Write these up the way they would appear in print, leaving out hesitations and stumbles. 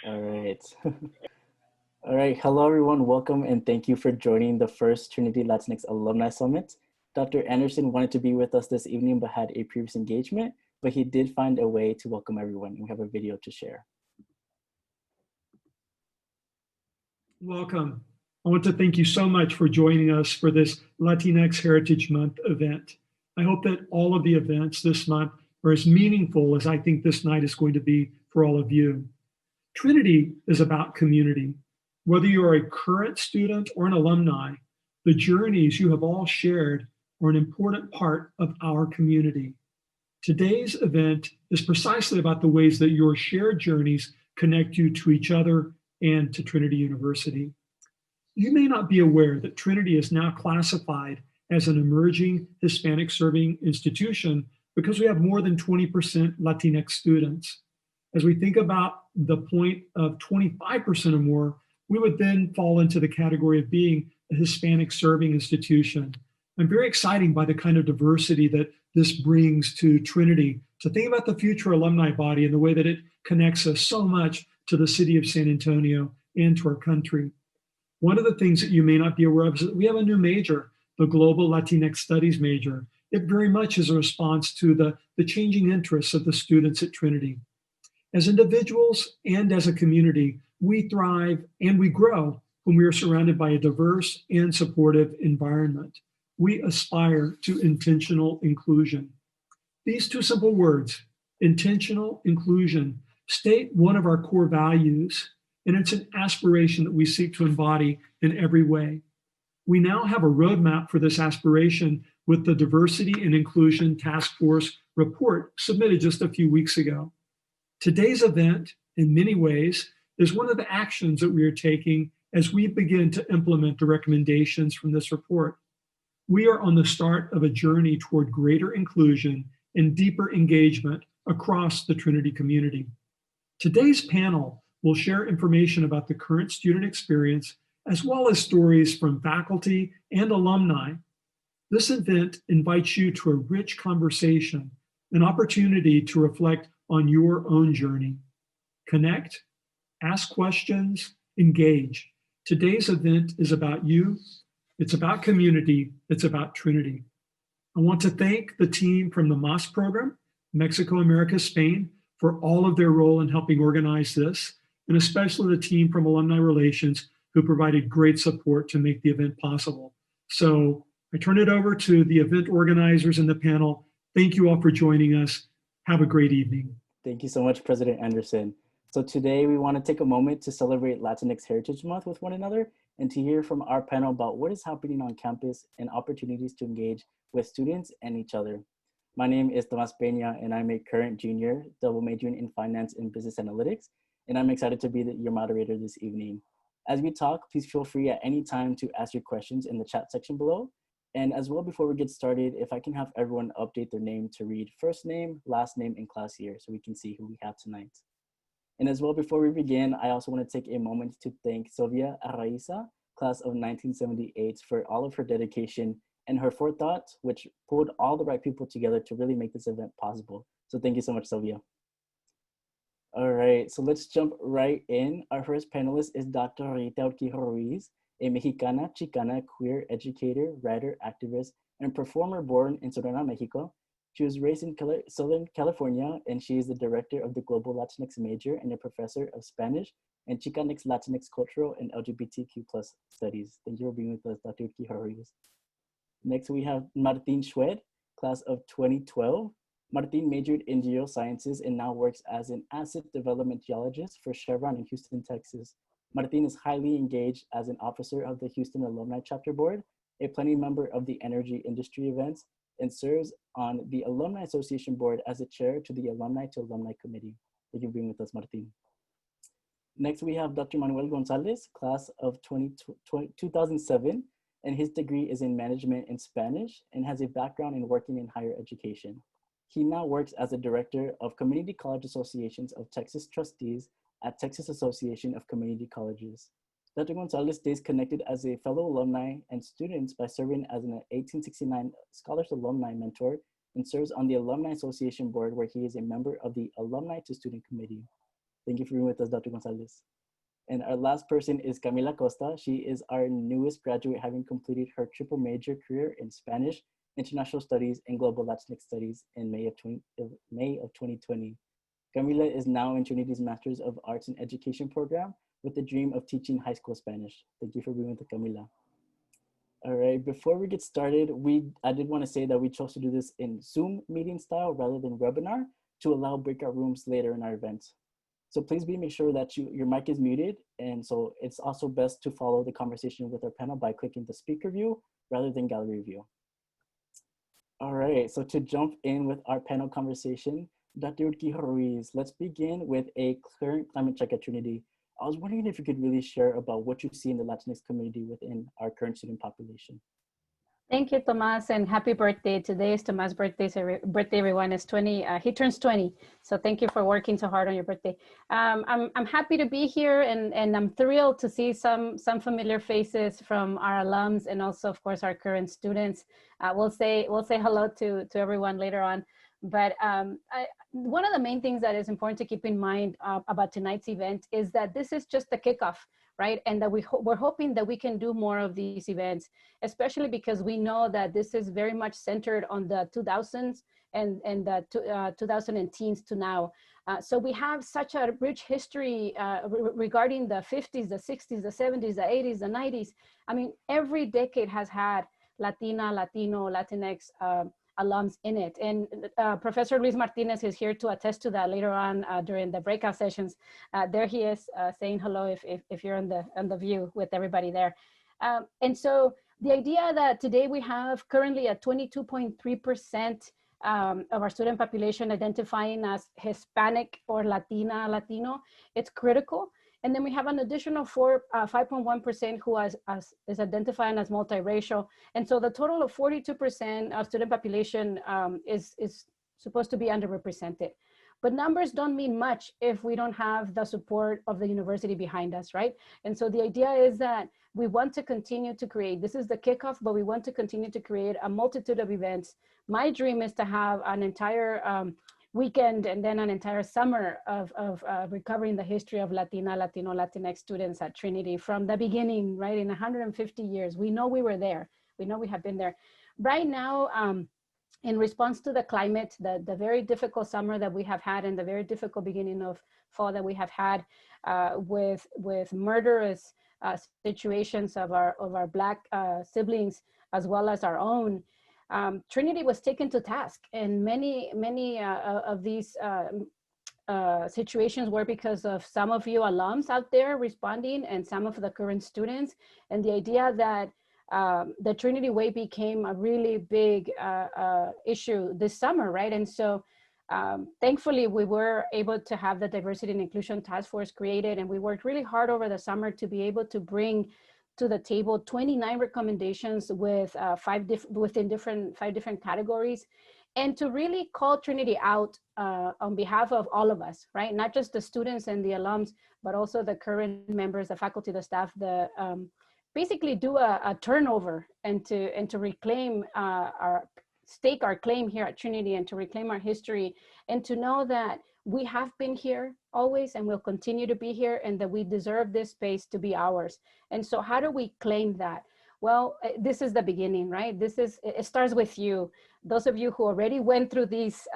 All right. All right. Hello, everyone. Welcome and thank you for joining the first Trinity Latinx Alumni Summit. Dr. Anderson wanted to be with us this evening but had a previous engagement, but he did find a way to welcome everyone. We have a video to share. Welcome. I want to thank you so much for joining us for this Latinx Heritage Month event. I hope that all of the events this month are as meaningful as I think this night is going to be for all of you. Trinity is about community. Whether you are a current student or an alumni, the journeys you have all shared are an important part of our community. Today's event is precisely about the ways that your shared journeys connect you to each other and to Trinity University. You may not be aware that Trinity is now classified as an emerging Hispanic serving institution because we have more than 20% Latinx students. As we think about the point of 25% or more, we would then fall into the category of being a Hispanic serving institution. I'm very excited by the kind of diversity that this brings to Trinity, to think about the future alumni body and the way that it connects us so much to the city of San Antonio and to our country. One of the things that you may not be aware of is that we have a new major, the Global Latinx Studies major. It very much is a response to the changing interests of the students at Trinity. As individuals and as a community, we thrive and we grow when we are surrounded by a diverse and supportive environment. We aspire to intentional inclusion. These two simple words, intentional inclusion, state one of our core values, and it's an aspiration that we seek to embody in every way. We now have a roadmap for this aspiration with the Diversity and Inclusion Task Force report submitted just a few weeks ago. Today's event, in many ways, is one of the actions that we are taking as we begin to implement the recommendations from this report. We are on the start of a journey toward greater inclusion and deeper engagement across the Trinity community. Today's panel will share information about the current student experience, as well as stories from faculty and alumni. This event invites you to a rich conversation, an opportunity to reflect on your own journey. Connect, ask questions, engage. Today's event is about you, it's about community, it's about Trinity. I want to thank the team from the MAS program, Mexico, America, Spain, for all of their role in helping organize this, and especially the team from Alumni Relations who provided great support to make the event possible. So I turn it over to the event organizers and the panel. Thank you all for joining us. Have a great evening. Thank you so much, President Anderson. So today we want to take a moment to celebrate Latinx Heritage Month with one another and to hear from our panel about what is happening on campus and opportunities to engage with students and each other. My name is Tomás Peña and I'm a current junior, double majoring in finance and business analytics, and I'm excited to be your moderator this evening. As we talk, please feel free at any time to ask your questions in the chat section below. And as well, before we get started, if I can have everyone update their name to read first name, last name, and class year so we can see who we have tonight. And as well, before we begin, I also want to take a moment to thank Sylvia Arraiza, class of 1978, for all of her dedication and her forethought, which pulled all the right people together to really make this event possible. So thank you so much, Sylvia. All right, so let's jump right in. Our first panelist is Dr. Rita Urquijo-Ruiz, a Mexicana, Chicana, queer educator, writer, activist, and performer born in Sonora, Mexico. She was raised in Southern California, and she is the director of the Global Latinx major and a professor of Spanish and Chicanx Latinx cultural and LGBTQ+ studies. Thank you for being with us, Dr. Urquijo-Ruiz. Next, we have Martín Schwed, class of 2012. Martín majored in geosciences and now works as an asset development geologist for Chevron in Houston, Texas. Martín is highly engaged as an officer of the Houston Alumni Chapter Board, a planning member of the energy industry events, and serves on the Alumni Association Board as a chair to the Alumni to Alumni Committee. Thank you for being with us, Martín. Next, we have Dr. Manuel Gonzalez, class of 2007, and his degree is in management in Spanish and has a background in working in higher education. He now works as a director of Community College Associations of Texas Trustees at Texas Association of Community Colleges. Dr. Gonzalez stays connected as a fellow alumni and students by serving as an 1869 Scholars Alumni Mentor and serves on the Alumni Association Board where he is a member of the Alumni to Student Committee. Thank you for being with us, Dr. Gonzalez. And our last person is Camila Acosta. She is our newest graduate, having completed her triple major career in Spanish, International Studies, and Global Latinx Studies in May of 2020. Camila is now in Trinity's Masters of Arts in Education program with the dream of teaching high school Spanish. Thank you for being with us, Camila. All right, before we get started, I did want to say that we chose to do this in Zoom meeting style rather than webinar to allow breakout rooms later in our event. So please make sure that your mic is muted. And so it's also best to follow the conversation with our panel by clicking the speaker view rather than gallery view. All right, so to jump in with our panel conversation, Dr. Urquijo-Ruiz, let's begin with a current climate check at Trinity. I was wondering if you could really share about what you see in the Latinx community within our current student population. Thank you, Tomás, and happy birthday. Today is Tomás' birthday, everyone. Is 20, he turns 20. So thank you for working so hard on your birthday. I'm happy to be here, and I'm thrilled to see some familiar faces from our alums and also, of course, our current students. We'll say hello to everyone later on. But one of the main things that is important to keep in mind about tonight's event is that this is just the kickoff, right? And that we're hoping that we can do more of these events, especially because we know that this is very much centered on the 2000s and the 2010s to now. So we have such a rich history regarding the 50s, the 60s, the 70s, the 80s, the 90s. I mean, every decade has had Latina, Latino, Latinx alums in it. And Professor Luis Martinez is here to attest to that later on during the breakout sessions. There he is saying hello if you're on the view with everybody there. And so the idea that today we have currently a 22.3% of our student population identifying as Hispanic or Latino, it's critical. And then we have an additional 5.1% who is identifying as multiracial. And so the total of 42% of student population is supposed to be underrepresented. But numbers don't mean much if we don't have the support of the university behind us, right? And so the idea is that we want to continue to create, this is the kickoff, but we want to continue to create a multitude of events. My dream is to have an entire weekend and then an entire summer of recovering the history of Latina, Latino, Latinx students at Trinity from the beginning, right? In 150 years, we know we were there. We know we have been there. Right now, in response to the climate, the very difficult summer that we have had and the very difficult beginning of fall that we have had with murderous situations of our Black siblings, as well as our own, Trinity was taken to task, and many of these situations were because of some of you alums out there responding and some of the current students. And the idea that the Trinity Way became a really big issue this summer, right? And so thankfully we were able to have the Diversity and Inclusion Task Force created, and we worked really hard over the summer to be able to bring to the table 29 recommendations with five different categories, and to really call Trinity out on behalf of all of us, right? Not just the students and the alums, but also the current members, the faculty, the staff, basically do a turnover and to reclaim stake our claim here at Trinity and to reclaim our history, and to know that we have been here always and will continue to be here, and that we deserve this space to be ours. And so how do we claim that? Well, this is the beginning, right? It starts with you. Those of you who already went through these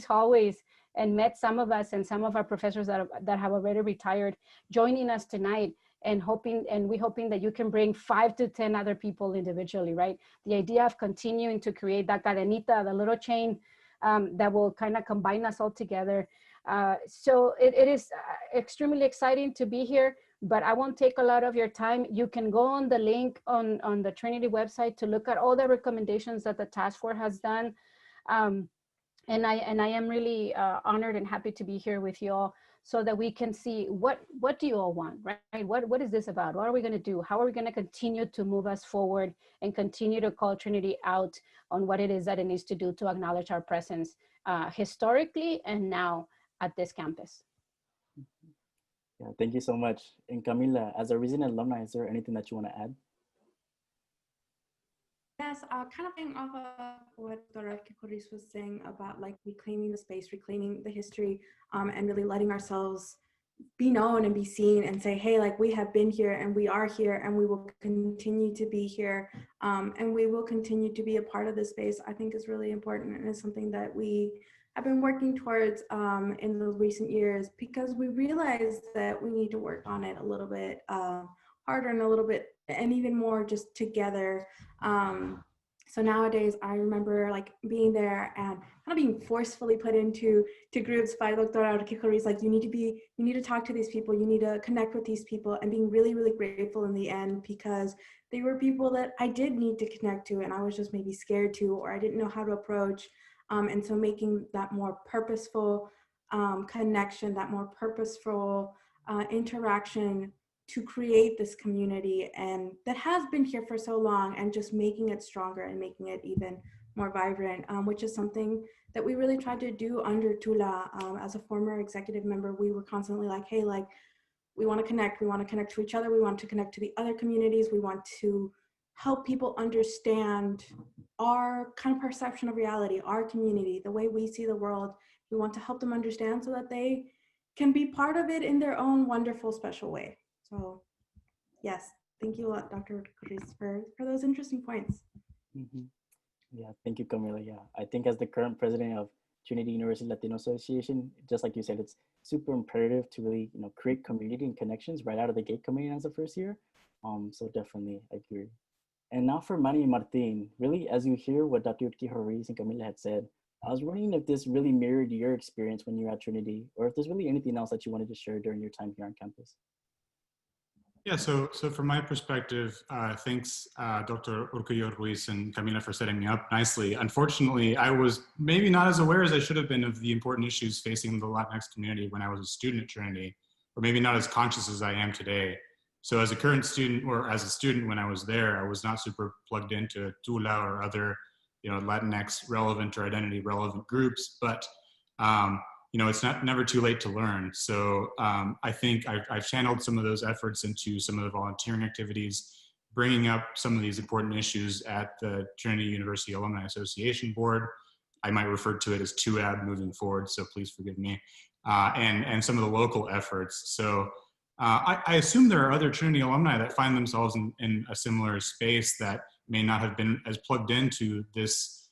hallways and met some of us and some of our professors that have already retired, joining us tonight, and we hoping that you can bring 5 to 10 other people individually, right? The idea of continuing to create that cadenita, the little chain that will kind of combine us all together. So it is extremely exciting to be here, but I won't take a lot of your time. You can go on the link on the Trinity website to look at all the recommendations that the task force has done. And I am really honored and happy to be here with you all, so that we can see what do you all want, right? What is this about? What are we going to do? How are we going to continue to move us forward and continue to call Trinity out on what it is that it needs to do to acknowledge our presence historically and now at this campus? Yeah, thank you so much. And Camila, as a recent alumni, is there anything that you want to add? Yeah, Yes, kind of thing off of what Dr. Urquijo-Ruiz was saying about like reclaiming the space, reclaiming the history, and really letting ourselves be known and be seen and say, hey, like we have been here and we are here and we will continue to be here, and we will continue to be a part of this space, I think is really important, and is something that we have been working towards in the recent years, because we realize that we need to work on it a little bit harder and a little bit, and even more just together. So nowadays, I remember like being there and kind of being forcefully put into groups by Dr. Urquijo-Ruiz, like you need to talk to these people, you need to connect with these people, and being really, really grateful in the end, because they were people that I did need to connect to, and I was just maybe scared to, or I didn't know how to approach. And so making that more purposeful connection, that more purposeful interaction to create this community, and that has been here for so long, and just making it stronger and making it even more vibrant, which is something that we really tried to do under Tula. As a former executive member, we were constantly like, hey, like we want to connect to each other, we want to connect to the other communities, we want to help people understand our kind of perception of reality, our community, the way we see the world. We want to help them understand so that they can be part of it in their own wonderful, special way. So yes, thank you a lot, Dr. Ruiz, for those interesting points. Mm-hmm. Yeah, thank you, Camila. Yeah, I think as the current president of Trinity University Latino Association, just like you said, it's super imperative to really, create community and connections right out of the gate coming in as a first year. So definitely, I agree. And now for Manny and Martin, really, as you hear what Dr. Urquijo-Ruiz and Camila had said, I was wondering if this really mirrored your experience when you were at Trinity, or if there's really anything else that you wanted to share during your time here on campus. Yeah, so from my perspective, thanks Dr. Urquijo-Ruiz and Camila for setting me up nicely. Unfortunately, I was maybe not as aware as I should have been of the important issues facing the Latinx community when I was a student at Trinity, or maybe not as conscious as I am today. So as a current student, or as a student when I was there, I was not super plugged into Tula or other, Latinx relevant or identity relevant groups, but it's never too late to learn. So I think I've channeled some of those efforts into some of the volunteering activities, bringing up some of these important issues at the Trinity University Alumni Association Board. I might refer to it as TUAB moving forward, so please forgive me. And some of the local efforts. So I assume there are other Trinity alumni that find themselves in a similar space that may not have been as plugged into this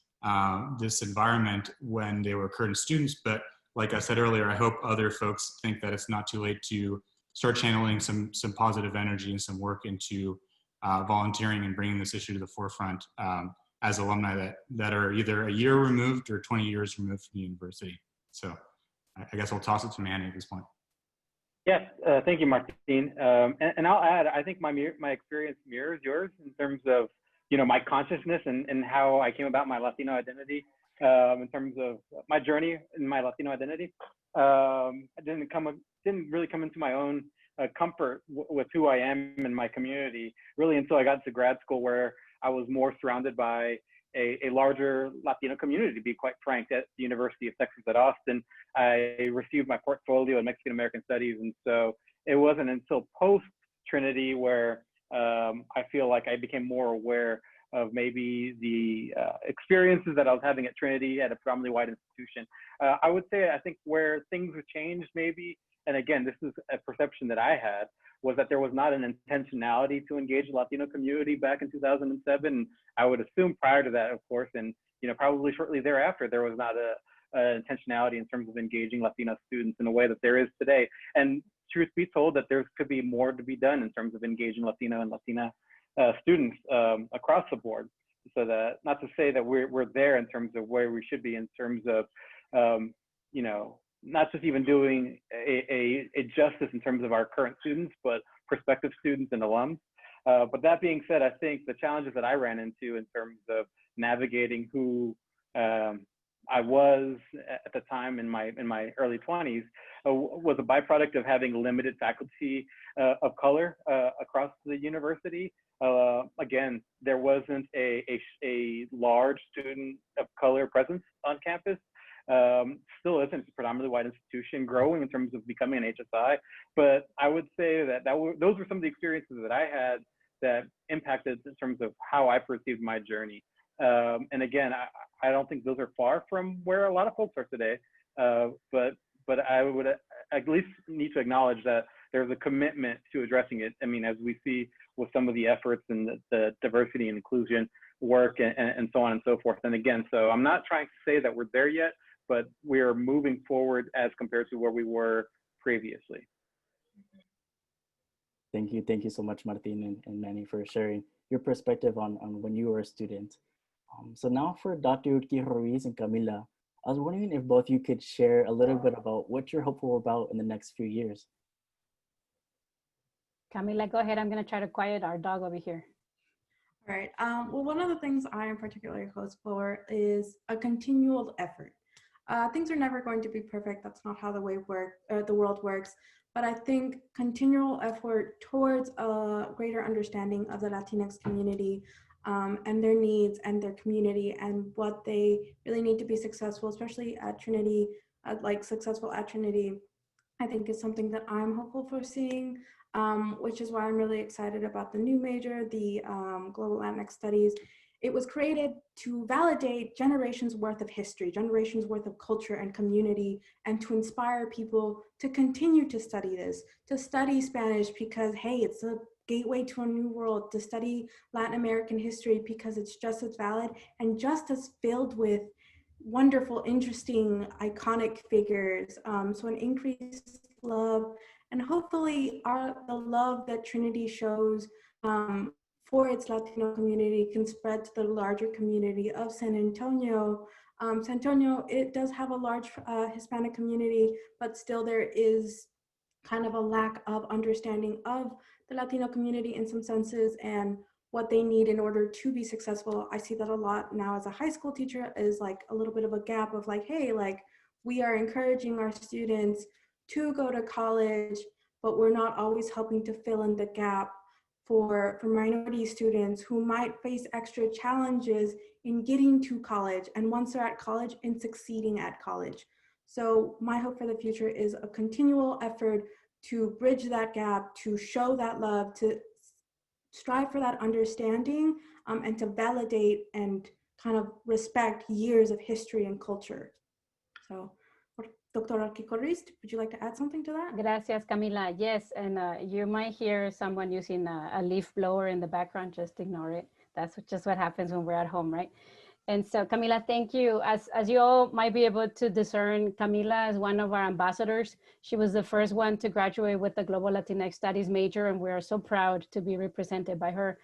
environment when they were current students, but like I said earlier, I hope other folks think that it's not too late to start channeling some positive energy and some work into volunteering and bringing this issue to the forefront as alumni that are either a year removed or 20 years removed from the university. So I guess I'll toss it to Manny at this point. Yes, thank you, Martin. And I'll add, I think my experience mirrors yours in terms of, my consciousness and how I came about my Latino identity. In terms of my journey in my Latino identity, I didn't really come into my own comfort with who I am in my community really until I got to grad school, where I was more surrounded by a larger Latino community, to be quite frank, at the University of Texas at Austin. I received my portfolio in Mexican American Studies, and so it wasn't until post Trinity where I feel like I became more aware of maybe the experiences that I was having at Trinity at a predominantly white institution. I would say, I think where things have changed maybe, and again, this is a perception that I had, was that there was not an intentionality to engage the Latino community back in 2007. I would assume prior to that, of course, and probably shortly thereafter, there was not an intentionality in terms of engaging Latino students in a way that there is today. And truth be told, that there could be more to be done in terms of engaging Latino and Latina students across the board. So that, not to say that we're there in terms of where we should be in terms of, not just even doing a justice in terms of our current students, but prospective students and alums. But that being said, I think the challenges that I ran into in terms of navigating who I was at the time in my early 20s was a byproduct of having limited faculty of color across the university. Again, there wasn't a large student of color presence on campus. Still isn't. It's a predominantly white institution, growing in terms of becoming an HSI. But I would say that those were some of the experiences that I had that impacted in terms of how I perceived my journey. And again, I don't think those are far from where a lot of folks are today, but I would at least need to acknowledge that there's a commitment to addressing it. I mean, as we see with some of the efforts and the diversity and inclusion work and so on and so forth. And again, so I'm not trying to say that we're there yet, but we're moving forward as compared to where we previously. Thank you so much, Martin and Manny, for sharing your perspective on when you were a student. So now for Dr. Urquijo-Ruiz and Camila, I was wondering if both of you could share a little bit about what you're hopeful about in the next few years. Camila, go ahead. I'm going to try to quiet our dog over here. All right. Well, one of the things I am particularly hopeful for is a continual effort. Things are never going to be perfect. That's not how the world works. But I think continual effort towards a greater understanding of the Latinx community and their needs and their community and what they really need to be successful, especially at Trinity, successful at Trinity, I think is something that I'm hopeful for seeing, which is why I'm really excited about the new major, the Global Latinx Studies. It was created to validate generations worth of history, generations worth of culture and community, and to inspire people to continue to study this, to study Spanish because, hey, it's a gateway to a new world, to study Latin American history because it's just as valid and just as filled with wonderful, interesting, iconic figures. So an increased love, and hopefully the love that Trinity shows for its Latino community can spread to the larger community of San Antonio. San Antonio, it does have a large Hispanic community, but still there is kind of a lack of understanding of the Latino community in some senses and what they need in order to be successful. I see that a lot now as a high school teacher, is like a little bit of a gap of like, hey, like we are encouraging our students to go to college, but we're not always helping to fill in the gap for minority students who might face extra challenges in getting to college, and once they're at college, in succeeding at college. So my hope for the future is a continual effort to bridge that gap, to show that love, to strive for that understanding, and to validate and kind of respect years of history and culture. So, Dr. Urquijo-Ruiz, would you like to add something to that? Gracias, Camila. Yes, and you might hear someone using a leaf blower in the background. Just ignore it. That's just what happens when we're at home, right? And so, Camila, thank you. As you all might be able to discern, Camila is one of our ambassadors. She was the first one to graduate with the Global Latinx Studies major, and we are so proud to be represented by her.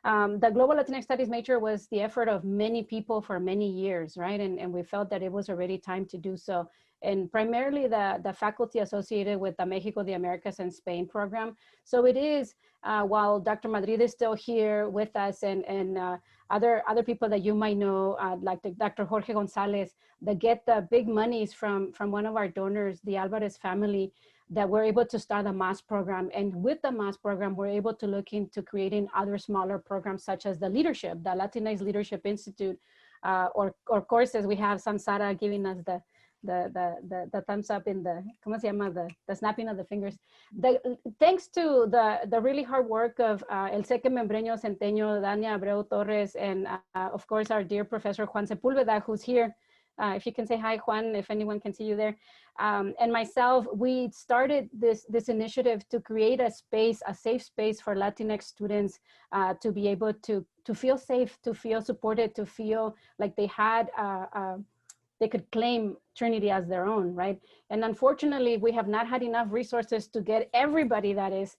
The Global Latinx Studies major was the effort of many people for many years, right? And we felt that it was already time to do so. And primarily the faculty associated with the Mexico, the Americas, and Spain program. So it is, while Dr. Madrid is still here with us and other people that you might know, like Dr. Jorge Gonzalez, that get the big monies from one of our donors, the Alvarez family, that we're able to start a MAS program. And with the MAS program, we're able to look into creating other smaller programs such as the leadership, the Latinx Leadership Institute, or courses. We have Samsara giving us the thumbs up in the, ¿cómo se llama? The snapping of the fingers. Thanks to the really hard work of El Seque Membreño Centeño, Dania Abreu Torres, and of course our dear Professor Juan Sepúlveda, who's here. If you can say hi, Juan, if anyone can see you there. And myself, we started this initiative to create a space, a safe space for Latinx students to be able to feel safe, to feel supported, to feel like they had they could claim Trinity as their own, right? And unfortunately, we have not had enough resources to get everybody that is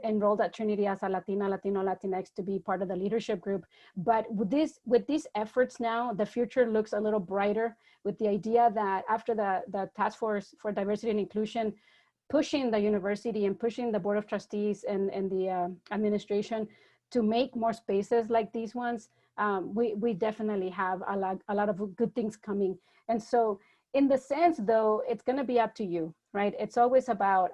enrolled at Trinity as a Latina, Latino, Latinx to be part of the leadership group. But with these efforts now, the future looks a little brighter with the idea that after the Task Force for Diversity and Inclusion, pushing the university and pushing the Board of Trustees and the administration to make more spaces like these ones, we definitely have a lot of good things coming. And so in the sense though, it's gonna be up to you, right? It's always about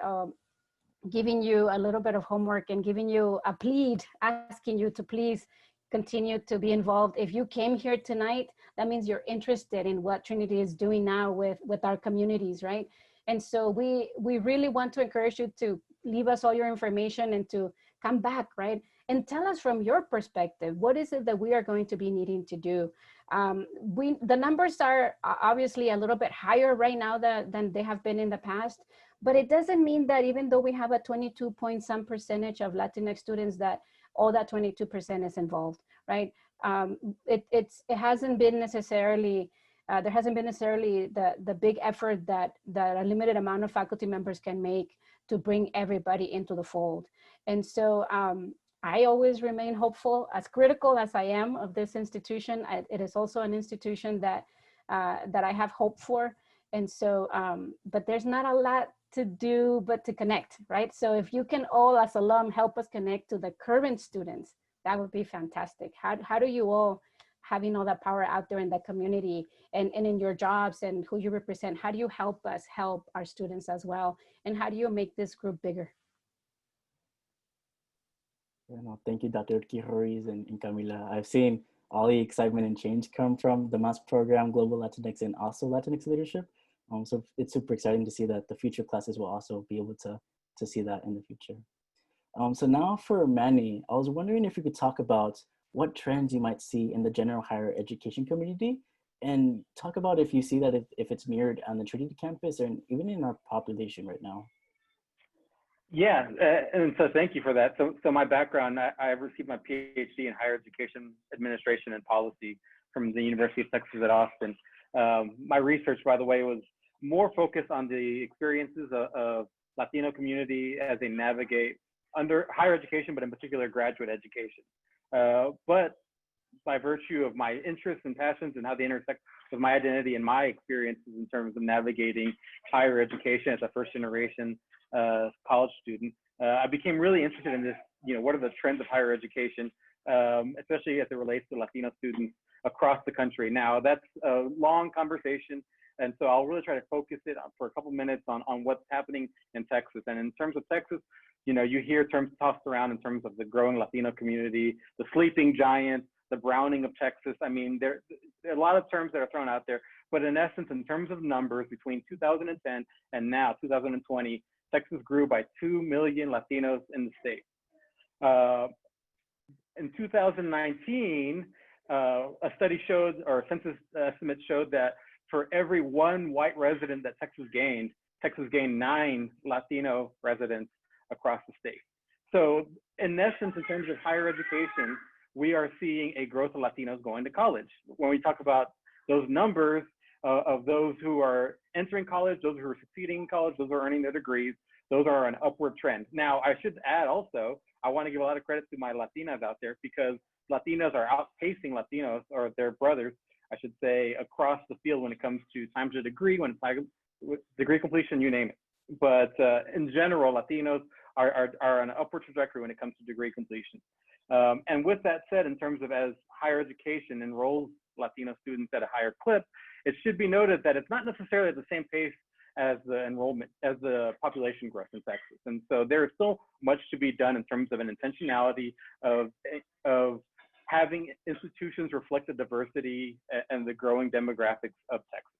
giving you a little bit of homework and giving you a plead, asking you to please continue to be involved. If you came here tonight, that means you're interested in what Trinity is doing now with our communities, right? And so we really want to encourage you to leave us all your information and to come back, right? and tell us from your perspective, what is it that we are going to be needing to do? The numbers are obviously a little bit higher right now than they have been in the past, but it doesn't mean that even though we have a 22 point some percentage of Latinx students, that all that 22% is involved, right? It hasn't been necessarily, there hasn't been necessarily the big effort that a limited amount of faculty members can make to bring everybody into the fold. And so I always remain hopeful. As critical as I am of this institution, it is also an institution that I have hope for. And so, but there's not a lot to do but to connect, right? So if you can all as alum help us connect to the current students, that would be fantastic. How do you all, having all that power out there in the community and in your jobs and who you represent, how do you help us help our students as well? And how do you make this group bigger? You know, thank you, Dr. Urquijo-Ruiz and Camila. I've seen all the excitement and change come from the master's program, Global Latinx, and also Latinx Leadership. So it's super exciting to see that the future classes will also be able to see that in the future. So now for Manny, I was wondering if you could talk about what trends you might see in the general higher education community, and talk about if you see that if it's mirrored on the Trinity campus or even in our population right now. Yeah, and so thank you for that. So my background, I received my Ph.D. in higher education administration and policy from the University of Texas at Austin. My research, by the way, was more focused on the experiences of Latino community as they navigate under higher education, but in particular graduate education. But by virtue of my interests and passions and how they intersect with my identity and my experiences in terms of navigating higher education as a first generation college student, I became really interested in this, what are the trends of higher education, especially as it relates to Latino students across the country. Now, that's a long conversation, and so I'll really try to focus it for a couple minutes on what's happening in Texas. And in terms of Texas, you hear terms tossed around in terms of the growing Latino community, the sleeping giant, the browning of Texas. I mean, there are a lot of terms that are thrown out there, but in essence, in terms of numbers, between 2010 and now, 2020, Texas grew by 2 million Latinos in the state. In 2019, a study showed, or a census estimate showed that for every one white resident that Texas gained 9 Latino residents across the state. So in essence, in terms of higher education, we are seeing a growth of Latinos going to college. When we talk about those numbers of those who are entering college, those who are succeeding in college, those who are earning their degrees, those are an upward trend. Now, I should add also, I want to give a lot of credit to my Latinas out there, because Latinas are outpacing Latinos, or their brothers, I should say, across the field when it comes to time to degree, when it's degree completion, you name it. But in general, Latinos are on an upward trajectory when it comes to degree completion. And with that said, in terms of as higher education enrolls Latino students at a higher clip, it should be noted that it's not necessarily at the same pace as the enrollment, as the population growth in Texas. And so there is still much to be done in terms of an intentionality of having institutions reflect the diversity and the growing demographics of Texas.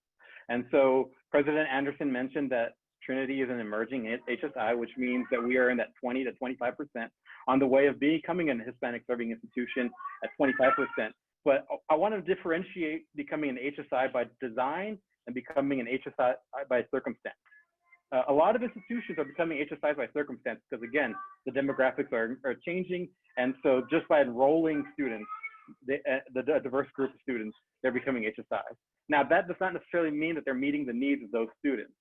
And so President Anderson mentioned that Trinity is an emerging HSI, which means that we are in that 20 to 25% on the way of becoming an Hispanic serving institution at 25%. But I want to differentiate becoming an HSI by design and becoming an HSI by circumstance. A lot of institutions are becoming HSIs by circumstance because, again, the demographics are changing. And so just by enrolling students, the diverse group of students, they're becoming HSIs. Now, that does not necessarily mean that they're meeting the needs of those students.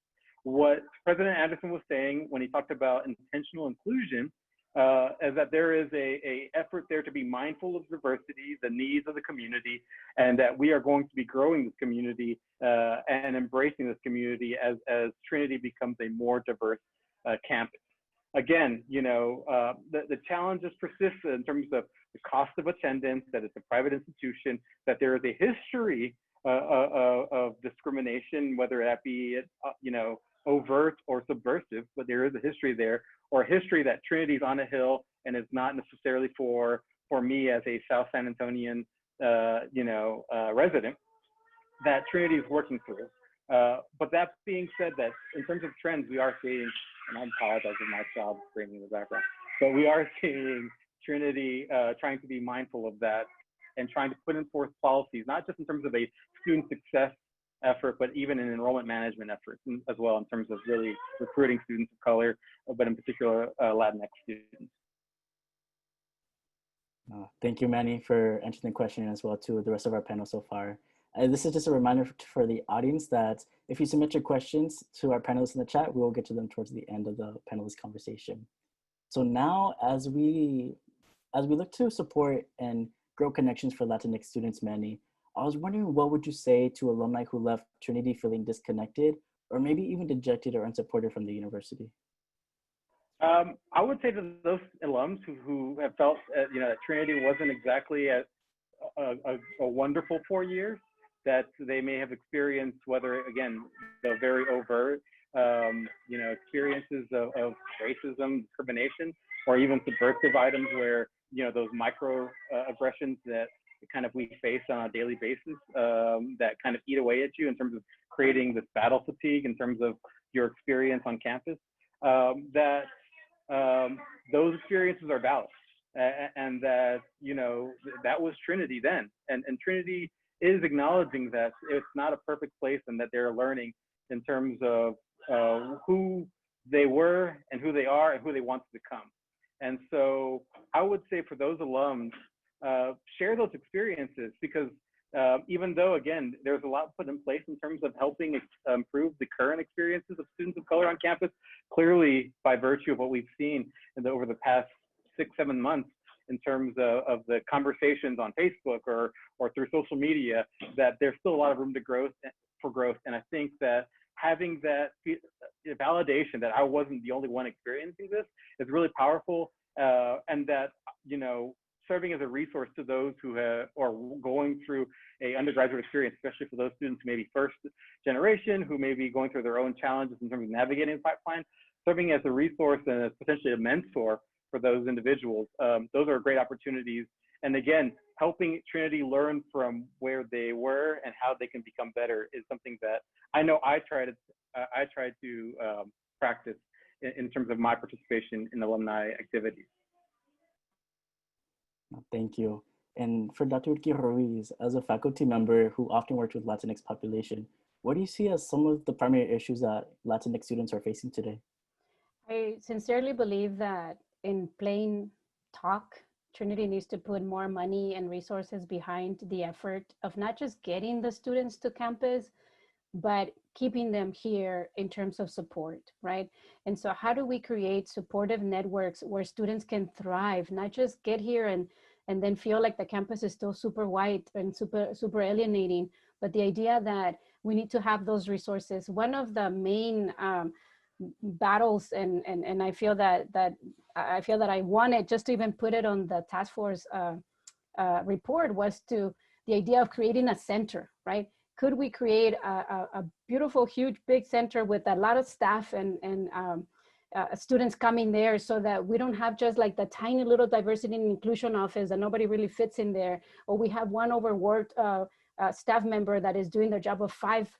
What President Anderson was saying when he talked about intentional inclusion is that there is a effort there to be mindful of diversity, the needs of the community, and that we are going to be growing this community and embracing this community as Trinity becomes a more diverse campus. Again, the challenges persist in terms of the cost of attendance, that it's a private institution, that there is a history of discrimination, whether that be, overt or subversive, but there is a history there, or a history that Trinity's on a hill and is not necessarily for me as a South San Antonian, resident, that Trinity is working through. But that being said, that in terms of trends, we are seeing, and I apologize if my child is screaming in the background, but we are seeing Trinity trying to be mindful of that and trying to put in forth policies, not just in terms of a student success effort, but even an enrollment management effort as well, in terms of really recruiting students of color, but in particular Latinx students. Thank you, Manny, for answering the question, as well to the rest of our panel so far. This is just a reminder for the audience that if you submit your questions to our panelists in the chat, we will get to them towards the end of the panelist conversation. So now, as we look to support and grow connections for Latinx students, Manny, I was wondering, what would you say to alumni who left Trinity feeling disconnected, or maybe even dejected or unsupported from the university? I would say to those alums who have felt, that Trinity wasn't exactly a wonderful 4 years, that they may have experienced, whether, again, the very overt, experiences of racism, discrimination, or even subversive items where, those micro aggressions that kind of we face on a daily basis that kind of eat away at you in terms of creating this battle fatigue in terms of your experience on campus, those experiences are valid. And that, that was Trinity then. And Trinity is acknowledging that it's not a perfect place and that they're learning in terms of who they were and who they are and who they want to become. And so I would say for those alums, share those experiences, because even though, again, there's a lot put in place in terms of helping improve the current experiences of students of color on campus, clearly by virtue of what we've seen over the past 6-7 months in terms of the conversations on Facebook or through social media, that there's still a lot of room for growth. And I think that having that validation that I wasn't the only one experiencing this is really powerful, and that, serving as a resource to those who are going through a undergraduate experience, especially for those students who may be first generation, who may be going through their own challenges in terms of navigating the pipeline, serving as a resource and as potentially a mentor for those individuals. Those are great opportunities. And again, helping Trinity learn from where they were and how they can become better is something that I know I try to practice in terms of my participation in alumni activities. Thank you. And for Dr. Urquijo-Ruiz, as a faculty member who often works with Latinx population, what do you see as some of the primary issues that Latinx students are facing today? I sincerely believe that in plain talk, Trinity needs to put more money and resources behind the effort of not just getting the students to campus, but keeping them here in terms of support, right? And so how do we create supportive networks where students can thrive, not just get here and then feel like the campus is still super white and super alienating, but the idea that we need to have those resources. One of the main battles, and I feel that I wanted just to even put it on the task force report, was to the idea of creating a center, right? Could we create a beautiful, huge, big center with a lot of staff and students coming there, so that we don't have just like the tiny little diversity and inclusion office that nobody really fits in there, or we have one overworked staff member that is doing the job of 5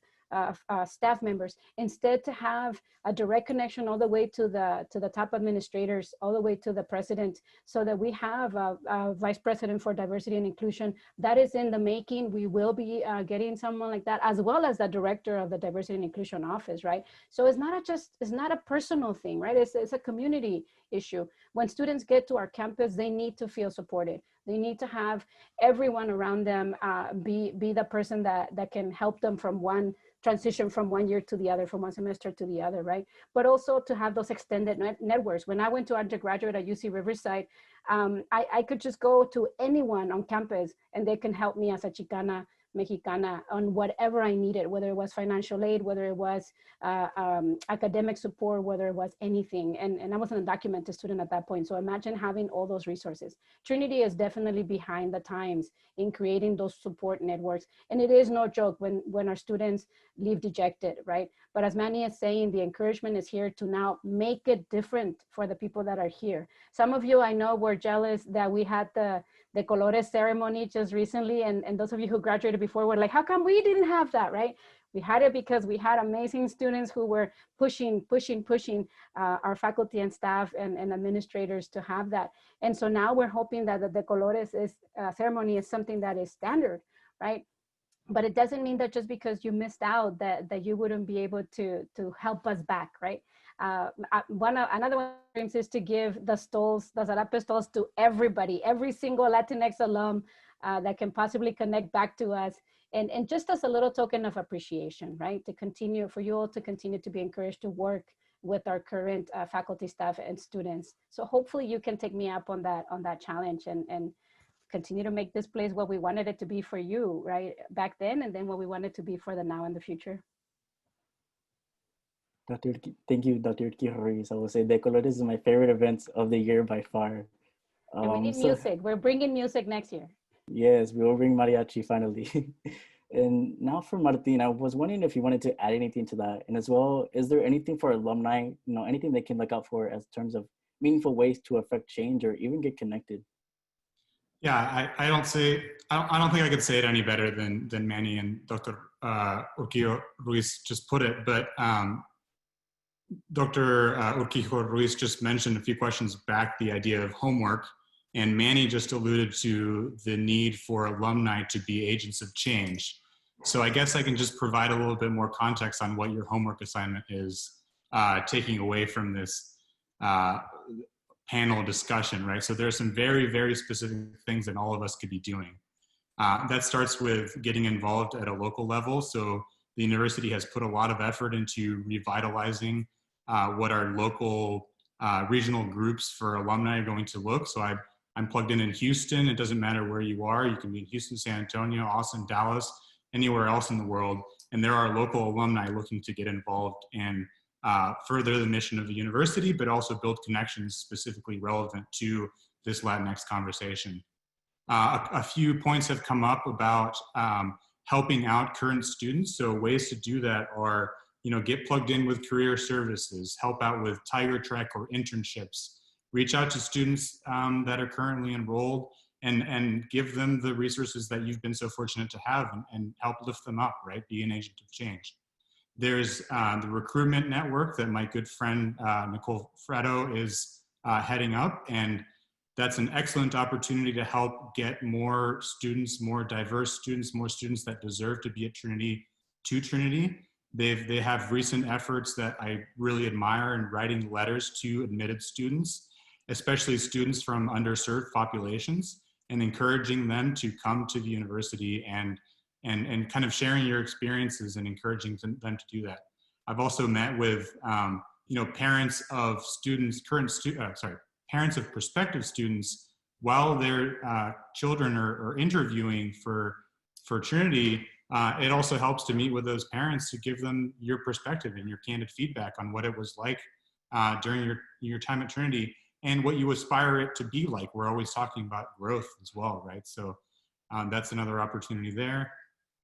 staff members. Instead, to have a direct connection all the way to the top administrators, all the way to the president, so that we have a vice president for diversity and inclusion. That is in the making. We will be getting someone like that, as well as the director of the diversity and inclusion office, right? So it's not a personal thing, right? It's a community issue. When students get to our campus, they need to feel supported. They need to have everyone around them be the person that can help them transition from one year to the other, from one semester to the other, right? But also to have those extended networks. When I went to undergraduate at UC Riverside, I could just go to anyone on campus and they can help me as a Chicana, Mexicana on whatever I needed, whether it was financial aid, whether it was academic support, whether it was anything. And I was an undocumented student at that point. So imagine having all those resources. Trinity is definitely behind the times in creating those support networks. And it is no joke when our students leave dejected, right? But as Manny is saying, the encouragement is here to now make it different for the people that are here. Some of you I know were jealous that we had the the Colores ceremony just recently, and those of you who graduated before were like, how come we didn't have that, right? We had it because we had amazing students who were pushing our faculty and staff and administrators to have that. And so now we're hoping that the Colores ceremony is something that is standard, right? But it doesn't mean that just because you missed out that you wouldn't be able to help us back, right? Another one of the dreams is to give the stalls, the Zarape stalls, to everybody, every single Latinx alum that can possibly connect back to us. And just as a little token of appreciation, right? To continue, for you all to continue to be encouraged to work with our current faculty, staff, and students. So hopefully you can take me up on that challenge and continue to make this place what we wanted it to be for you, right? Back then, and then what we want it to be for the now and the future. Thank you, Dr. Urquijo-Ruiz. I will say the Colores is my favorite event of the year by far. And we need music. We're bringing music next year. Yes, we will bring mariachi finally. And now for Martin, I was wondering if you wanted to add anything to that. And as well, is there anything for alumni, anything they can look out for as terms of meaningful ways to affect change or even get connected? Yeah, I don't think I could say it any better than Manny and Dr. Urquijo-Ruiz just put it, but Dr. Urquijo-Ruiz just mentioned a few questions back the idea of homework, and Manny just alluded to the need for alumni to be agents of change. So I guess I can just provide a little bit more context on what your homework assignment is, taking away from this panel discussion, right? So there are some very, very specific things that all of us could be doing. That starts with getting involved at a local level. So the university has put a lot of effort into revitalizing what our local regional groups for alumni are going to look. So I'm plugged in Houston. It doesn't matter where you are. You can be in Houston, San Antonio, Austin, Dallas, anywhere else in the world. And there are local alumni looking to get involved and further the mission of the university, but also build connections specifically relevant to this Latinx conversation. A few points have come up about helping out current students. So ways to do that are, get plugged in with career services, help out with Tiger Trek or internships, reach out to students that are currently enrolled and give them the resources that you've been so fortunate to have and help lift them up, right? Be an agent of change. There's the recruitment network that my good friend Nicole Freddo is heading up, and that's an excellent opportunity to help get more students, more diverse students, more students that deserve to be at Trinity to Trinity. They have recent efforts that I really admire in writing letters to admitted students, especially students from underserved populations, and encouraging them to come to the university and kind of sharing your experiences and encouraging them to do that. I've also met with, parents of students, parents of prospective students while their children are interviewing for Trinity. It also helps to meet with those parents to give them your perspective and your candid feedback on what it was like during your time at Trinity and what you aspire it to be like. We're always talking about growth as well, right? So that's another opportunity there.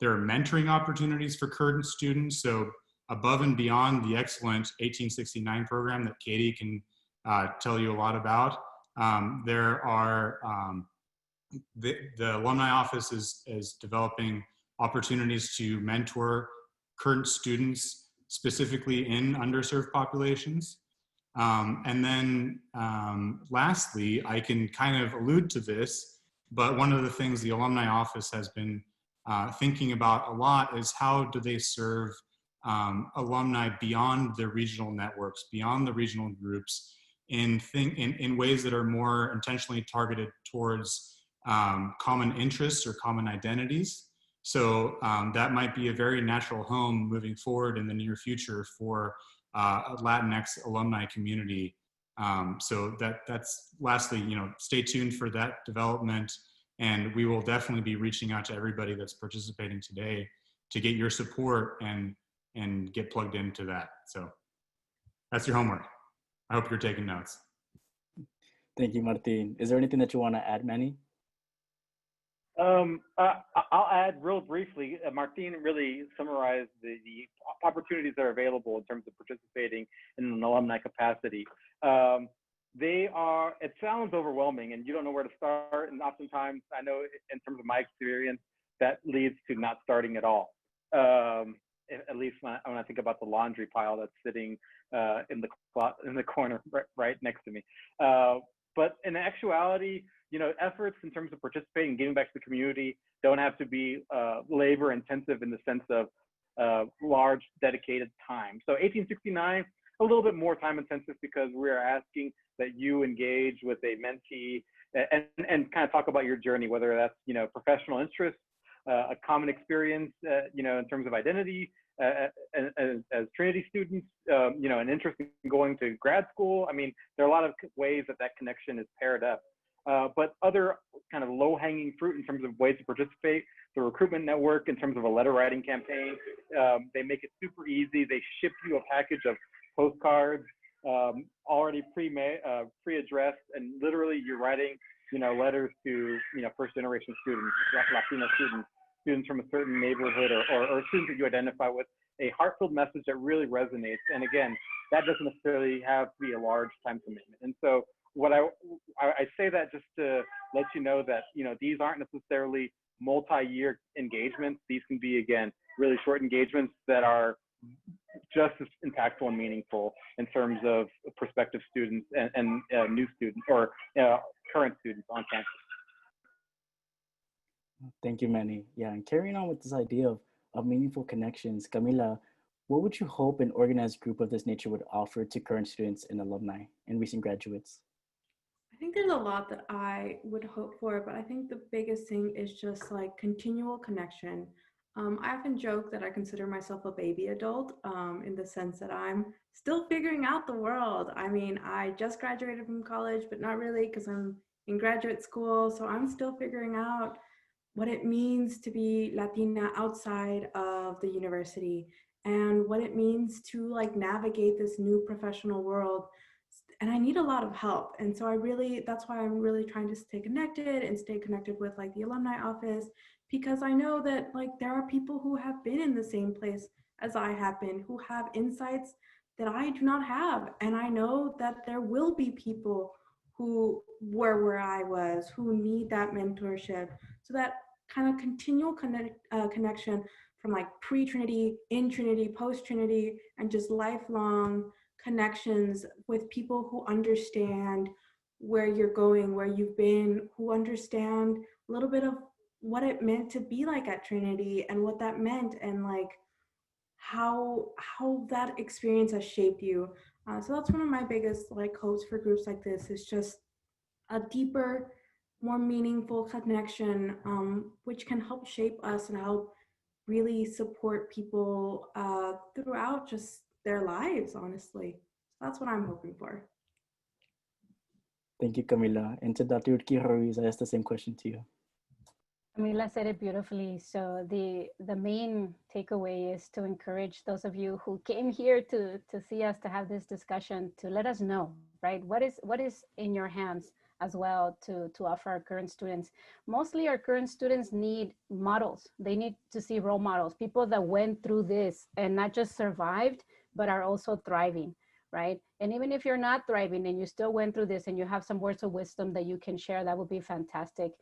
There are mentoring opportunities for current students. So above and beyond the excellent 1869 program that Katie can tell you a lot about, there are, the alumni office is developing opportunities to mentor current students, specifically in underserved populations. And then lastly, I can kind of allude to this, but one of the things the alumni office has been thinking about a lot is how do they serve alumni beyond their regional networks, beyond the regional groups, in ways that are more intentionally targeted towards common interests or common identities. So that might be a very natural home moving forward in the near future for a Latinx alumni community. So that's lastly, stay tuned for that development. And we will definitely be reaching out to everybody that's participating today to get your support and get plugged into that. So that's your homework. I hope you're taking notes. Thank you, Martin. Is there anything that you want to add, Manny? I'll add real briefly. Martin really summarized the opportunities that are available in terms of participating in an alumni capacity. it sounds overwhelming and you don't know where to start. And oftentimes, I know in terms of my experience, that leads to not starting at all. At least when I think about the laundry pile that's sitting in the corner right next to me. But in actuality, you know, efforts in terms of participating and giving back to the community don't have to be labor intensive in the sense of large dedicated time. So 1869, a little bit more time intensive because we're asking that you engage with a mentee and kind of talk about your journey, whether that's, you know, professional interest, a common experience, you know, in terms of identity as Trinity students, you know, an interest in going to grad school. I mean, there are a lot of ways that connection is paired up. But other kind of low-hanging fruit in terms of ways to participate, the recruitment network in terms of a letter writing campaign, they make it super easy. They ship you a package of postcards already pre-addressed, and literally you're writing, you know, letters to, you know, first-generation students, Latino students from a certain neighborhood or students that you identify with, a heartfelt message that really resonates. And again, that doesn't necessarily have to be a large time commitment. And so what I say that just to let you know that, you know, these aren't necessarily multi-year engagements. These can be, again, really short engagements that are just as impactful and meaningful in terms of prospective students and new students or current students on campus. Thank you, Manny. Yeah, and carrying on with this idea of meaningful connections, Camila, what would you hope an organized group of this nature would offer to current students and alumni and recent graduates? I think there's a lot that I would hope for, but I think the biggest thing is just like continual connection. I often joke that I consider myself a baby adult in the sense that I'm still figuring out the world. I mean, I just graduated from college, but not really because I'm in graduate school. So I'm still figuring out what it means to be Latina outside of the university and what it means to like navigate this new professional world. And I need a lot of help. And so that's why I'm really trying to stay connected with like the alumni office, because I know that like there are people who have been in the same place as I have been, who have insights that I do not have. And I know that there will be people who were where I was, who need that mentorship. So that kind of continual connection from like pre-Trinity, in Trinity, post-Trinity, and just lifelong connections with people who understand where you're going, where you've been, who understand a little bit of what it meant to be like at Trinity and what that meant and like how that experience has shaped you. So that's one of my biggest like hopes for groups like this, is just a deeper, more meaningful connection, which can help shape us and help really support people throughout just their lives, honestly. That's what I'm hoping for. Thank you, Camila. And to Dr. Urquijo-Ruiz, I asked the same question to you. Camila said it beautifully. So the main takeaway is to encourage those of you who came here to see us, to have this discussion, to let us know, right? What is in your hands as well to offer our current students. Mostly our current students need models. They need to see role models, people that went through this and not just survived, but are also thriving, right? And even if you're not thriving and you still went through this and you have some words of wisdom that you can share, that would be fantastic.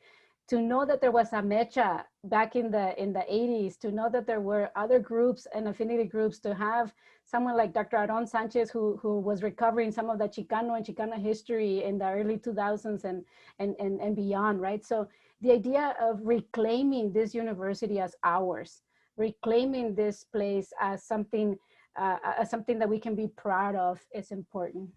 To know that there was a mecha back in the 80s, to know that there were other groups and affinity groups, to have someone like Dr. Aaron Sanchez who was recovering some of the Chicano and Chicana history in the early 2000s and beyond, right? So the idea of reclaiming this university as ours, reclaiming this place as something that we can be proud of is important.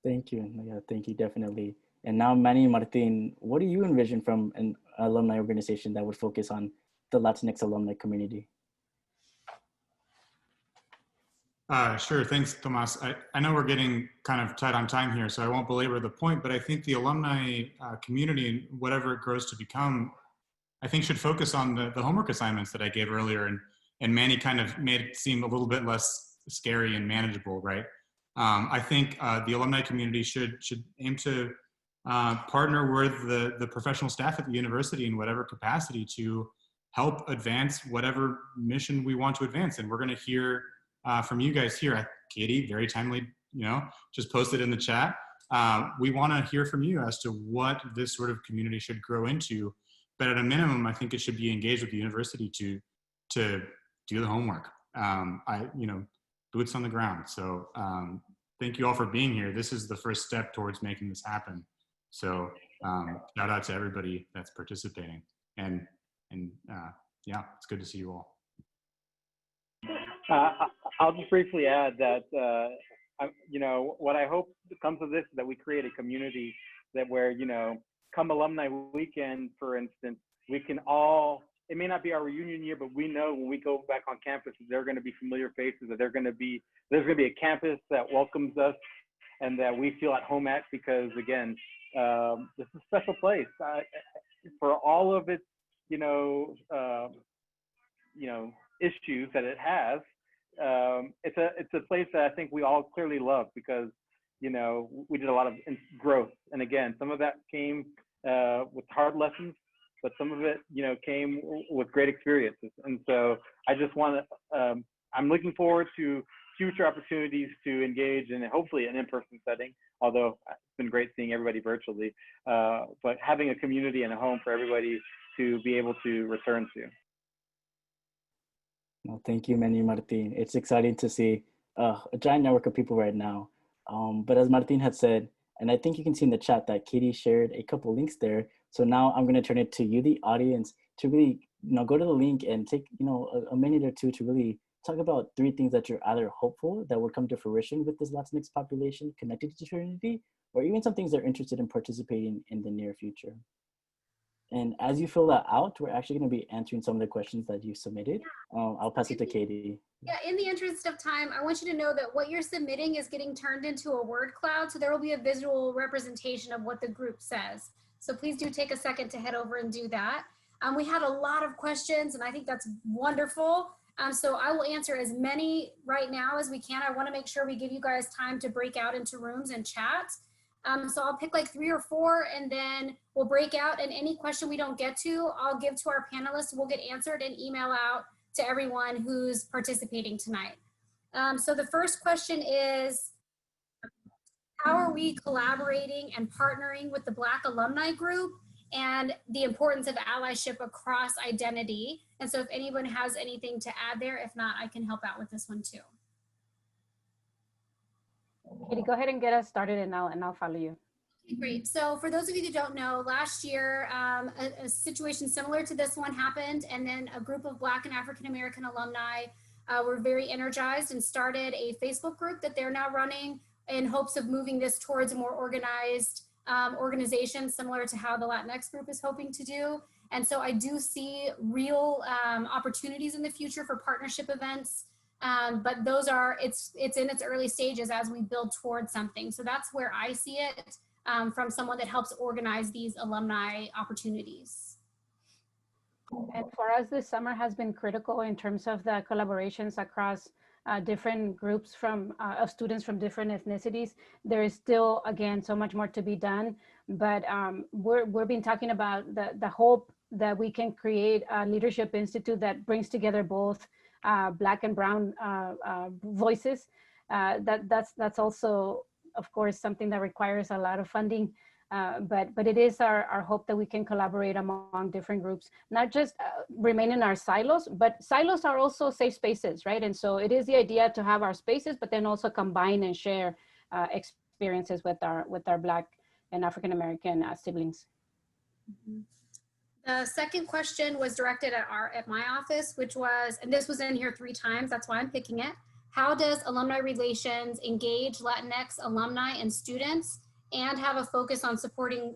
Thank you. Yeah, thank you, definitely. And now, Manny and Martin, what do you envision from an alumni organization that would focus on the Latinx alumni community? Sure, thanks, Tomas. I know we're getting kind of tight on time here, so I won't belabor the point, but I think the alumni community, and whatever it grows to become, I think should focus on the homework assignments that I gave earlier, and Manny kind of made it seem a little bit less scary and manageable, right? I think the alumni community should aim to partner with the professional staff at the university in whatever capacity to help advance whatever mission we want to advance. And we're going to hear from you guys here. Katie very timely just post it in the chat. We want to hear from you as to what this sort of community should grow into. But at a minimum, I think it should be engaged with the university to do the homework. Boots on the ground. So thank you all for being here. This is the first step towards making this happen. So shout out to everybody that's participating. And yeah, it's good to see you all. I'll just briefly add that, what I hope comes of this is that we create a community that where, come alumni weekend, for instance, we can all, it may not be our reunion year, but we know when we go back on campus, there are going to be familiar faces, that there's going to be a campus that welcomes us and that we feel at home at, because again, this is a special place for all of its, issues that it has. It's a place that I think we all clearly love because, we did a lot of growth. And again, some of that came with hard lessons, but some of it, came with great experiences. And so I just want to, I'm looking forward to future opportunities to engage in hopefully an in-person setting, although it's been great seeing everybody virtually, but having a community and a home for everybody to be able to return to. Well, thank you, Manny Martin. It's exciting to see a giant network of people right now. But as Martin had said, and I think you can see in the chat that Katie shared a couple links there. So now I'm going to turn it to you, the audience, to really, go to the link and take, a minute or two to really talk about 3 things that you're either hopeful that will come to fruition with this Latinx population connected to Trinity, or even some things they're interested in participating in the near future. And as you fill that out, we're actually going to be answering some of the questions that you submitted. I'll pass it to Katie. Yeah, in the interest of time, I want you to know that what you're submitting is getting turned into a word cloud, so there will be a visual representation of what the group says. So please do take a second to head over and do that. We had a lot of questions, and I think that's wonderful. So I will answer as many right now as we can. I want to make sure we give you guys time to break out into rooms and chat. So I'll pick like 3 or 4, and then we'll break out, and any question we don't get to, I'll give to our panelists. We'll get answered and email out to everyone who's participating tonight. So the first question is, how are we collaborating and partnering with the Black alumni group and the importance of allyship across identity? And so if anyone has anything to add there, if not, I can help out with this one too. Katie, go ahead and get us started, and I'll follow you. Okay, great. So for those of you that don't know, last year, a situation similar to this one happened, and then a group of Black and African American alumni were very energized and started a Facebook group that they're now running in hopes of moving this towards a more organized organization, similar to how the Latinx group is hoping to do. And so I do see real opportunities in the future for partnership events. But those are, it's in its early stages as we build towards something. So that's where I see it from someone that helps organize these alumni opportunities. And for us, this summer has been critical in terms of the collaborations across different groups of students from different ethnicities. There is still, again, so much more to be done, but we've been talking about the hope that we can create a leadership institute that brings together both Black and Brown voices. That's also, of course, something that requires a lot of funding. But it is our hope that we can collaborate among different groups, not just remain in our silos, but silos are also safe spaces, right? And so it is the idea to have our spaces, but then also combine and share experiences with our Black and African American siblings. Mm-hmm. The second question was directed at my office, which was, and this was in here 3 times, that's why I'm picking it. How does alumni relations engage Latinx alumni and students and have a focus on supporting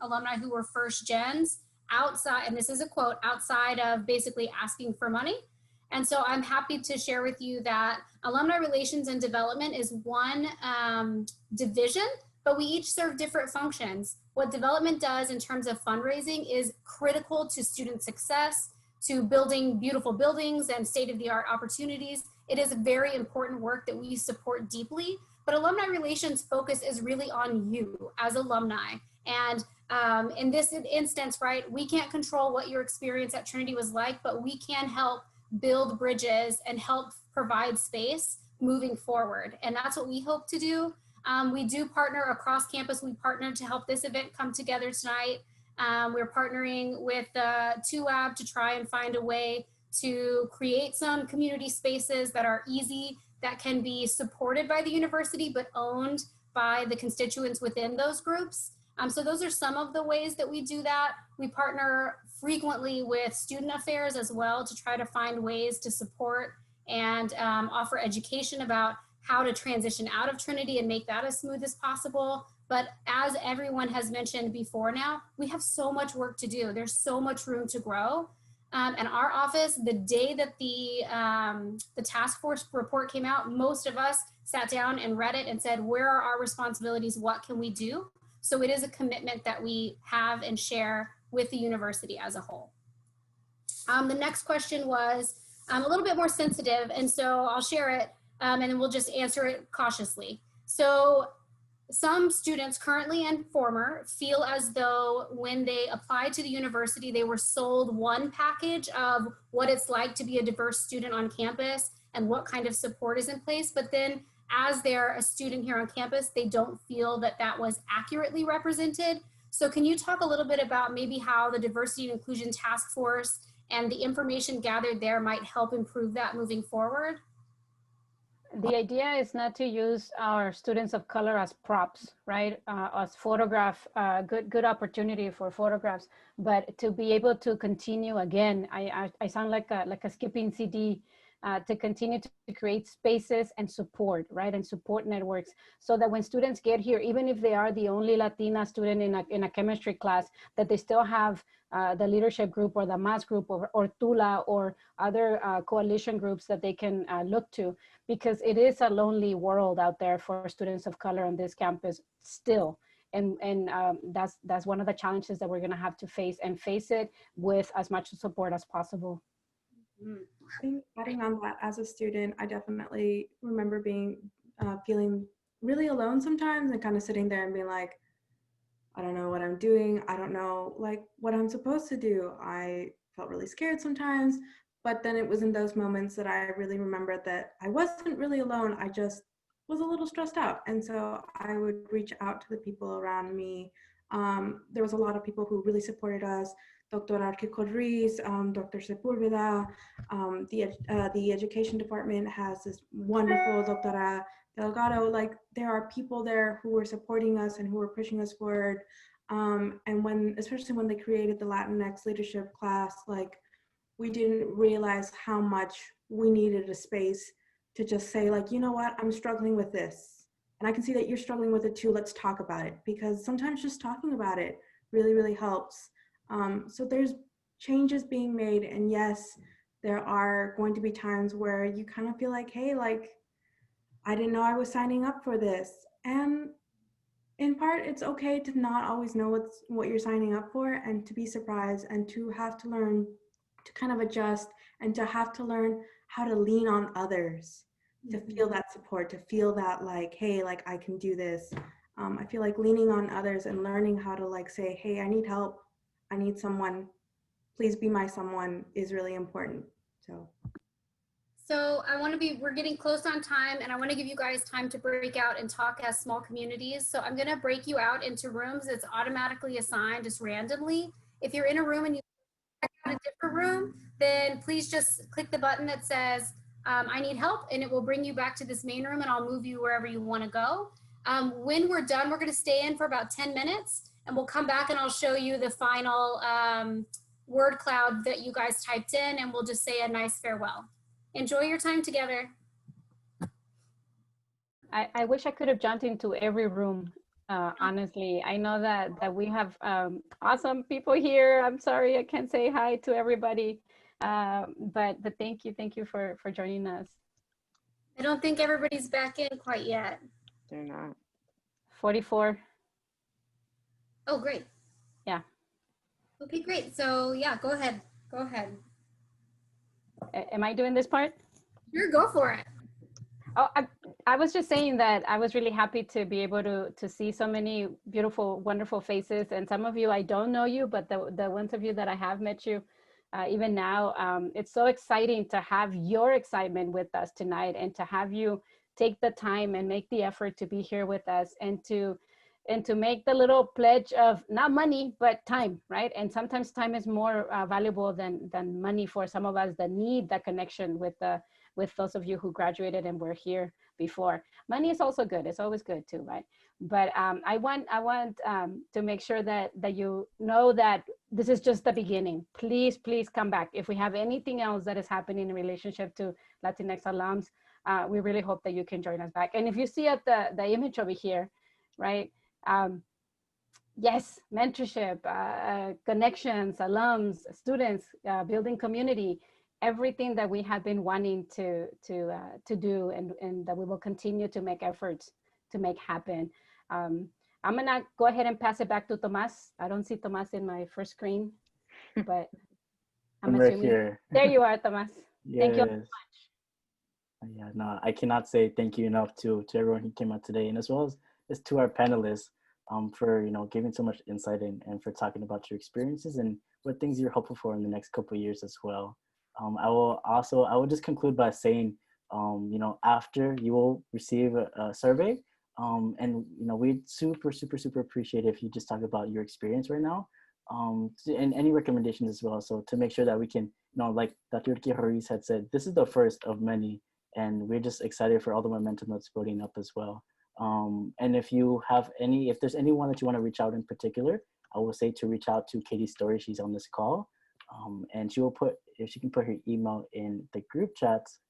alumni who were first gens outside, and this is a quote, outside of basically asking for money? And so I'm happy to share with you that alumni relations and development is one division, but we each serve different functions. What development does in terms of fundraising is critical to student success, to building beautiful buildings and state-of-the-art opportunities. It is very important work that we support deeply, but alumni relations focus is really on you as alumni. And in this instance, right, we can't control what your experience at Trinity was like, but we can help build bridges and help provide space, moving forward. And that's what we hope to do. We do partner across campus. We partnered to help this event come together tonight. We're partnering with 2AB to try and find a way to create some community spaces that are easy, that can be supported by the university, but owned by the constituents within those groups. So those are some of the ways that we do that. We partner frequently with student affairs as well to try to find ways to support and offer education about how to transition out of Trinity and make that as smooth as possible. But as everyone has mentioned before now, we have so much work to do. There's so much room to grow. And our office, the day that the task force report came out, most of us sat down and read it and said, where are our responsibilities? What can we do? So it is a commitment that we have and share with the university as a whole. The next question was a little bit more sensitive, and so I'll share it and then we'll just answer it cautiously. So some students, currently and former, feel as though when they applied to the university, they were sold one package of what it's like to be a diverse student on campus and what kind of support is in place. But then as they're a student here on campus, they don't feel that that was accurately represented. So can you talk a little bit about maybe how the Diversity and Inclusion Task Force and the information gathered there might help improve that moving forward? The idea is not to use our students of color as props, right? As photograph, good opportunity for photographs, but to be able to continue again. I sound like a skipping CD. To continue to create spaces and support, right? And support networks, so that when students get here, even if they are the only Latina student in a chemistry class, that they still have the leadership group or the mass group or TULA or other coalition groups that they can look to, because it is a lonely world out there for students of color on this campus still. And that's one of the challenges that we're gonna have to face, and face it with as much support as possible. I think adding on that, as a student, I definitely remember feeling really alone sometimes, and kind of sitting there and being like, I don't know what I'm doing. I don't know like what I'm supposed to do. I felt really scared sometimes, but then it was in those moments that I really remembered that I wasn't really alone. I just was a little stressed out. And so I would reach out to the people around me. There was a lot of people who really supported us. Dr. Urquijo-Ruiz, Dr. Sepulveda, the education department has this wonderful Dr. Delgado. Like, there are people there who were supporting us and who were pushing us forward. And especially when they created the Latinx leadership class, like, we didn't realize how much we needed a space to just say, like, you know what, I'm struggling with this. And I can see that you're struggling with it too. Let's talk about it. Because sometimes just talking about it really, really helps. So there's changes being made, and yes, there are going to be times where you kind of feel like, hey, like, I didn't know I was signing up for this. And in part, it's okay to not always know what you're signing up for, and to be surprised, and to have to learn to kind of adjust, and to have to learn how to lean on others, to feel that support, to feel that, like, hey, like, I can do this. I feel like leaning on others and learning how to, like, say, hey, I need help. I need someone, please be my someone, is really important. So we're getting close on time, and I want to give you guys time to break out and talk as small communities. So I'm going to break you out into rooms that's automatically assigned just randomly. If you're in a room and you check out a different room, then please just click the button that says, I need help, and it will bring you back to this main room, and I'll move you wherever you want to go. When we're done, we're going to stay in for about 10 minutes. And we'll come back and I'll show you the final word cloud that you guys typed in, and we'll just say a nice farewell. Enjoy your time together. I wish I could have jumped into every room, honestly. I know that we have awesome people here. I'm sorry I can't say hi to everybody, but thank you for joining us. I don't think everybody's back in quite yet. They're not. 44. Oh, great. Yeah. Okay, great. So yeah, go ahead. Go ahead. Am I doing this part? Sure, go for it. Oh, I was just saying that I was really happy to be able to see so many beautiful, wonderful faces. And some of you, I don't know you, but the ones of you that I have met you, even now. It's so exciting to have your excitement with us tonight and to have you take the time and make the effort to be here with us and to make the little pledge of not money, but time, right? And sometimes time is more valuable than money for some of us that need that connection with those of you who graduated and were here before. Money is also good. It's always good too, right? But I want to make sure that you know that this is just the beginning. Please, please come back. If we have anything else that is happening in relationship to Latinx alums, we really hope that you can join us back. And if you see at the image over here, right? Yes, mentorship, connections, alums, students, building community, everything that we have been wanting to do and that we will continue to make efforts to make happen. I'm gonna go ahead and pass it back to Tomás. I don't see Tomás in my first screen, but I'm assuming. Here. There you are, Tomás. Yes. Thank you so much. Yeah, no, I cannot say thank you enough to everyone who came out today, and as well as to our panelists for giving so much insight and for talking about your experiences and what things you're hopeful for in the next couple of years as well. I will just conclude by saying, after you will receive a survey, and we'd super appreciate if you just talk about your experience right now, and any recommendations as well. So to make sure that we can, like Dr. Urquijo-Ruiz had said, this is the first of many, and we're just excited for all the momentum that's building up as well. And if there's anyone that you want to reach out in particular, I will say to reach out to Katie Story. She's on this call, and if she can put her email in the group chats.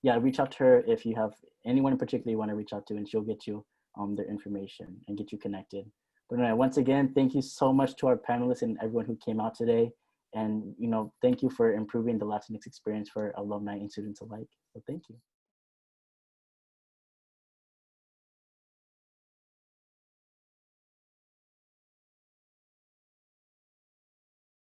Reach out to her if you have anyone in particular you want to reach out to, and she'll get you their information and get you connected. But anyway, once again, thank you so much to our panelists and everyone who came out today. And thank you for improving the Latinx experience for alumni and students alike. So thank you.